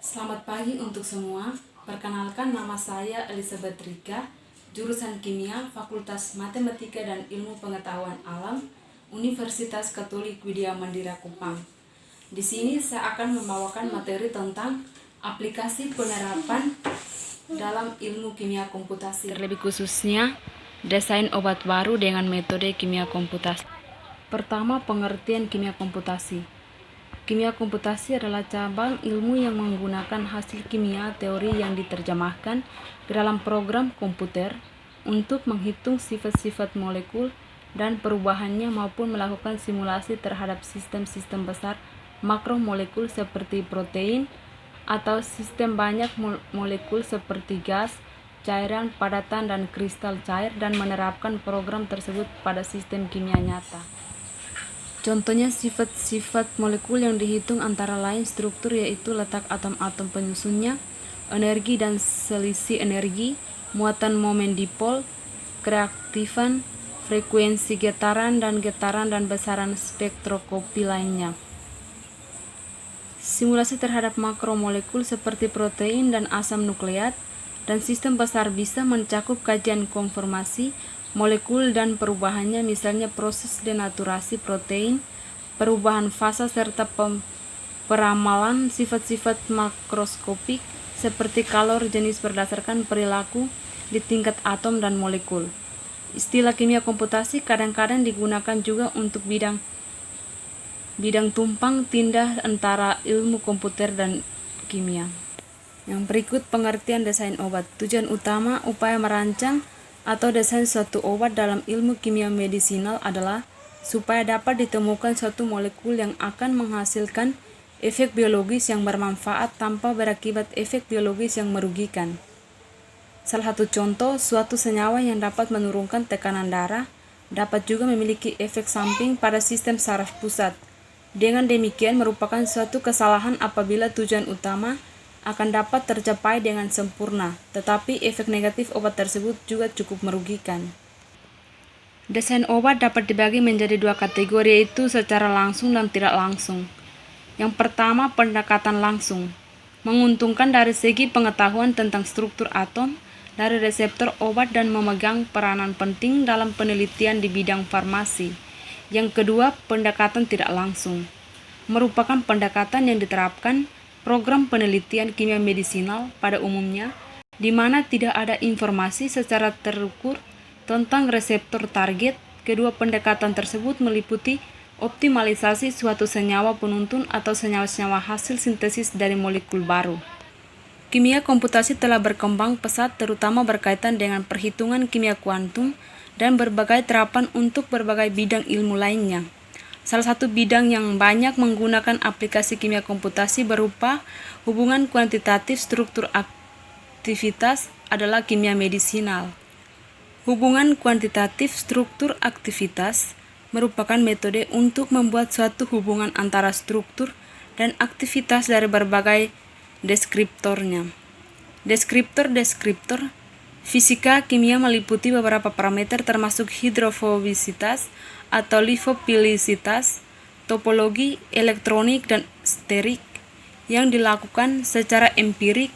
Selamat pagi untuk semua. Perkenalkan, nama saya Elizabeth Rika, jurusan Kimia, Fakultas Matematika dan Ilmu Pengetahuan Alam, Universitas Katolik Widya Mandira Kupang. Di sini saya akan membawakan materi tentang aplikasi penerapan dalam ilmu kimia komputasi, terlebih khususnya desain obat baru dengan metode kimia komputasi. Pertama, pengertian kimia komputasi. Kimia komputasi adalah cabang ilmu yang menggunakan hasil kimia teori yang diterjemahkan ke dalam program komputer untuk menghitung sifat-sifat molekul dan perubahannya maupun melakukan simulasi terhadap sistem-sistem besar makromolekul seperti protein atau sistem banyak molekul seperti gas, cairan, padatan, dan kristal cair dan menerapkan program tersebut pada sistem kimia nyata. Contohnya sifat-sifat molekul yang dihitung antara lain struktur, yaitu letak atom-atom penyusunnya, energi dan selisih energi, muatan momen dipol, kereaktifan, frekuensi getaran dan besaran spektroskopi lainnya. Simulasi terhadap makromolekul seperti protein dan asam nukleat dan sistem besar bisa mencakup kajian konformasi molekul dan perubahannya, misalnya proses denaturasi protein, perubahan fasa serta peramalan sifat-sifat makroskopik seperti kalor jenis berdasarkan perilaku di tingkat atom dan molekul. Istilah kimia komputasi kadang-kadang digunakan juga untuk bidang tumpang tindih antara ilmu komputer dan kimia. Yang berikut pengertian desain obat. Tujuan utama upaya merancang atau desain suatu obat dalam ilmu kimia medisinal adalah supaya dapat ditemukan suatu molekul yang akan menghasilkan efek biologis yang bermanfaat tanpa berakibat efek biologis yang merugikan. Salah satu contoh, suatu senyawa yang dapat menurunkan tekanan darah dapat juga memiliki efek samping pada sistem saraf pusat. Dengan demikian merupakan suatu kesalahan apabila tujuan utama akan dapat tercapai dengan sempurna, tetapi efek negatif obat tersebut juga cukup merugikan. Desain obat dapat dibagi menjadi dua kategori, yaitu secara langsung dan tidak langsung. Yang pertama, pendekatan langsung, menguntungkan dari segi pengetahuan tentang struktur atom dari reseptor obat dan memegang peranan penting dalam penelitian di bidang farmasi. Yang kedua, pendekatan tidak langsung, merupakan pendekatan yang diterapkan program penelitian kimia medisinal pada umumnya, di mana tidak ada informasi secara terukur tentang reseptor target. Kedua pendekatan tersebut meliputi optimalisasi suatu senyawa penuntun atau senyawa-senyawa hasil sintesis dari molekul baru. Kimia komputasi telah berkembang pesat, terutama berkaitan dengan perhitungan kimia kuantum dan berbagai terapan untuk berbagai bidang ilmu lainnya. Salah satu bidang yang banyak menggunakan aplikasi kimia komputasi berupa hubungan kuantitatif struktur aktivitas adalah kimia medisinal. Hubungan kuantitatif struktur aktivitas merupakan metode untuk membuat suatu hubungan antara struktur dan aktivitas dari berbagai deskriptornya. Deskriptor fisika kimia meliputi beberapa parameter termasuk hidrofobisitas atau lipofilisitas, topologi, elektronik, dan sterik yang dilakukan secara empirik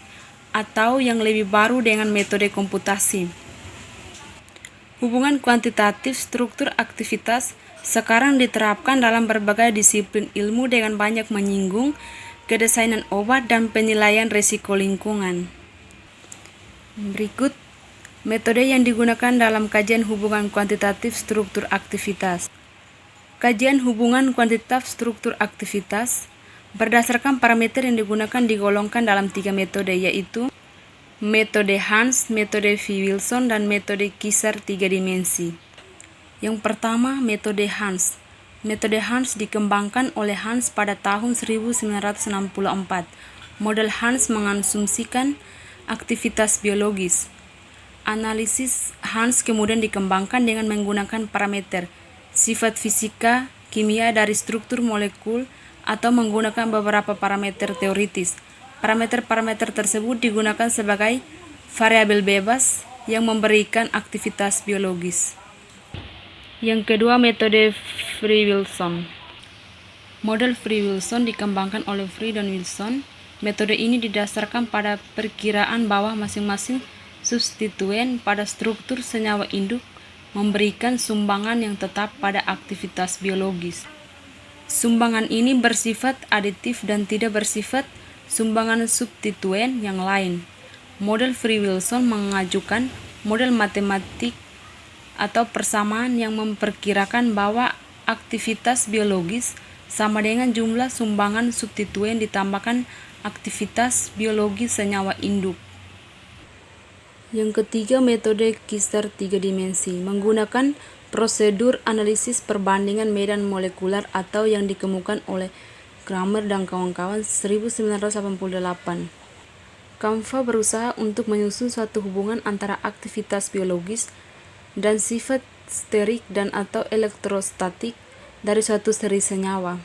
atau yang lebih baru dengan metode komputasi. Hubungan kuantitatif struktur aktivitas sekarang diterapkan dalam berbagai disiplin ilmu dengan banyak menyinggung kedesainan obat dan penilaian risiko lingkungan. Berikut metode yang digunakan dalam kajian hubungan kuantitatif struktur aktivitas. Kajian hubungan kuantitatif struktur aktivitas berdasarkan parameter yang digunakan digolongkan dalam 3 metode, yaitu metode Hans, metode V-Wilson, dan metode Kieser 3 dimensi. Yang pertama, metode Hans. Metode Hans dikembangkan oleh Hans pada tahun 1964. Model Hans mengasumsikan aktivitas biologis. Analisis Hans kemudian dikembangkan dengan menggunakan parameter sifat fisika kimia dari struktur molekul atau menggunakan beberapa parameter teoritis. Parameter-parameter tersebut digunakan sebagai variabel bebas yang memberikan aktivitas biologis. Yang kedua, metode Free-Wilson. Model Free-Wilson dikembangkan oleh Free dan Wilson Metode ini didasarkan pada perkiraan bahwa masing-masing substituen pada struktur senyawa induk memberikan sumbangan yang tetap pada aktivitas biologis. Sumbangan ini bersifat aditif dan tidak bersifat sumbangan substituen yang lain. Model Free-Wilson mengajukan model matematik atau persamaan yang memperkirakan bahwa aktivitas biologis sama dengan jumlah sumbangan substituen ditambahkan aktivitas biologis senyawa induk. Yang ketiga, metode Kister 3 dimensi menggunakan prosedur analisis perbandingan medan molekular atau yang dikemukakan oleh Kramer dan kawan-kawan 1988. Kampfa berusaha untuk menyusun suatu hubungan antara aktivitas biologis dan sifat sterik dan atau elektrostatik dari suatu seri senyawa.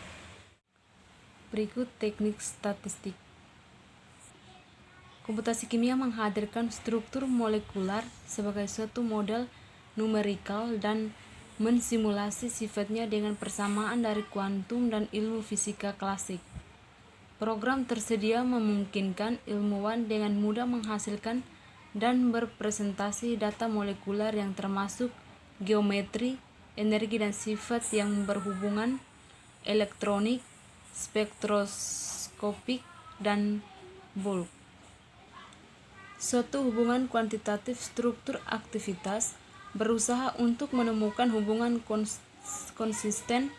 Berikut teknik statistik. Komputasi kimia menghadirkan struktur molekular sebagai suatu model numerikal dan mensimulasi sifatnya dengan persamaan dari kuantum dan ilmu fisika klasik. Program tersedia memungkinkan ilmuwan dengan mudah menghasilkan dan berpresentasi data molekuler yang termasuk geometri, energi dan sifat yang berhubungan, elektronik, spektroskopik, dan bulk. Suatu hubungan kuantitatif struktur aktivitas berusaha untuk menemukan hubungan konsisten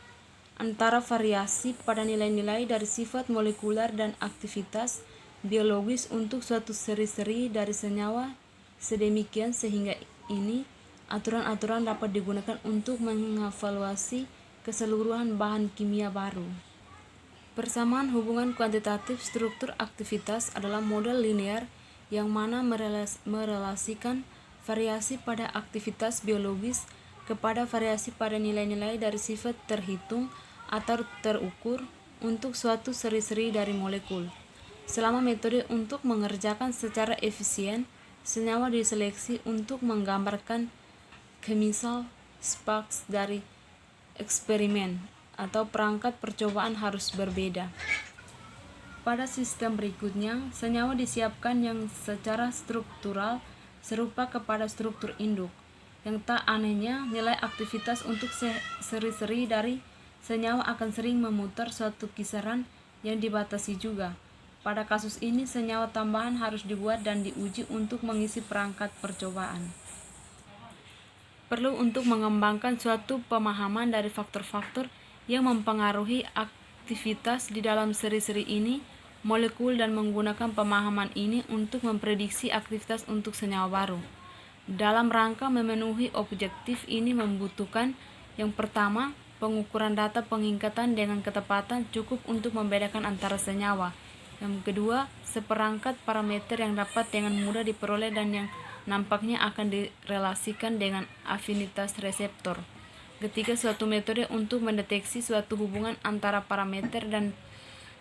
antara variasi pada nilai-nilai dari sifat molekuler dan aktivitas biologis untuk suatu seri-seri dari senyawa sedemikian sehingga ini aturan-aturan dapat digunakan untuk mengevaluasi keseluruhan bahan kimia baru. Persamaan hubungan kuantitatif struktur aktivitas adalah model linear yang mana merelasikan variasi pada aktivitas biologis kepada variasi pada nilai-nilai dari sifat terhitung atau terukur untuk suatu seri-seri dari molekul. Selama metode untuk mengerjakan secara efisien, senyawa diseleksi untuk menggambarkan chemical sparks dari eksperimen atau perangkat percobaan harus berbeda. Pada sistem berikutnya, senyawa disiapkan yang secara struktural serupa kepada struktur induk. Yang tak anehnya, nilai aktivitas untuk seri-seri dari senyawa akan sering memutar suatu kisaran yang dibatasi juga. Pada kasus ini, senyawa tambahan harus dibuat dan diuji untuk mengisi perangkat percobaan. Perlu untuk mengembangkan suatu pemahaman dari faktor-faktor yang mempengaruhi aktivitas di dalam seri-seri ini, molekul dan menggunakan pemahaman ini untuk memprediksi aktivitas untuk senyawa baru. Dalam rangka memenuhi objektif ini membutuhkan yang pertama, pengukuran data pengingkatan dengan ketepatan cukup untuk membedakan antara senyawa. Yang kedua, seperangkat parameter yang dapat dengan mudah diperoleh dan yang nampaknya akan direlasikan dengan afinitas reseptor. Ketiga, suatu metode untuk mendeteksi suatu hubungan antara parameter dan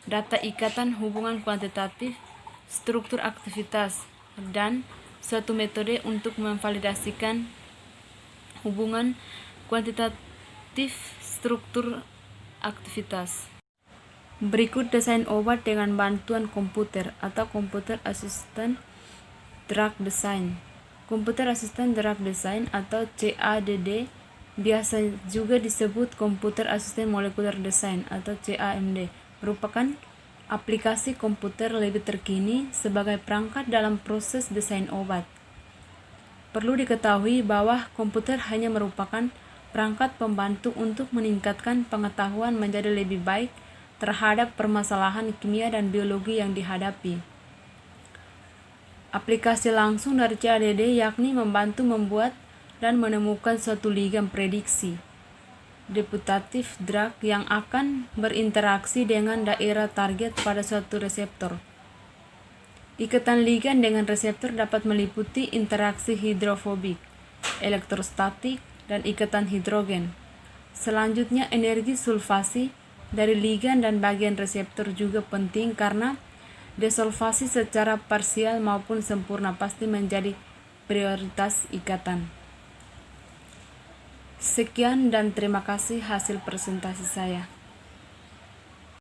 data ikatan hubungan kuantitatif struktur aktivitas, dan suatu metode untuk memvalidasikan hubungan kuantitatif struktur aktivitas. Berikut desain obat dengan bantuan komputer atau Computer Assisted Drug Design. Computer Assisted Drug Design atau CADD biasa juga disebut Computer Assisted Molecular Design atau CAMD, merupakan aplikasi komputer lebih terkini sebagai perangkat dalam proses desain obat. Perlu diketahui bahwa komputer hanya merupakan perangkat pembantu untuk meningkatkan pengetahuan menjadi lebih baik terhadap permasalahan kimia dan biologi yang dihadapi. Aplikasi langsung dari CADD yakni membantu membuat dan menemukan suatu ligand prediksi deputatif drug yang akan berinteraksi dengan daerah target pada suatu reseptor. Ikatan ligand dengan reseptor dapat meliputi interaksi hidrofobik, elektrostatik, dan ikatan hidrogen. Selanjutnya, energi sulfasi dari ligand dan bagian reseptor juga penting karena desolvasi secara parsial maupun sempurna pasti menjadi prioritas ikatan. Sekian dan terima kasih hasil presentasi saya.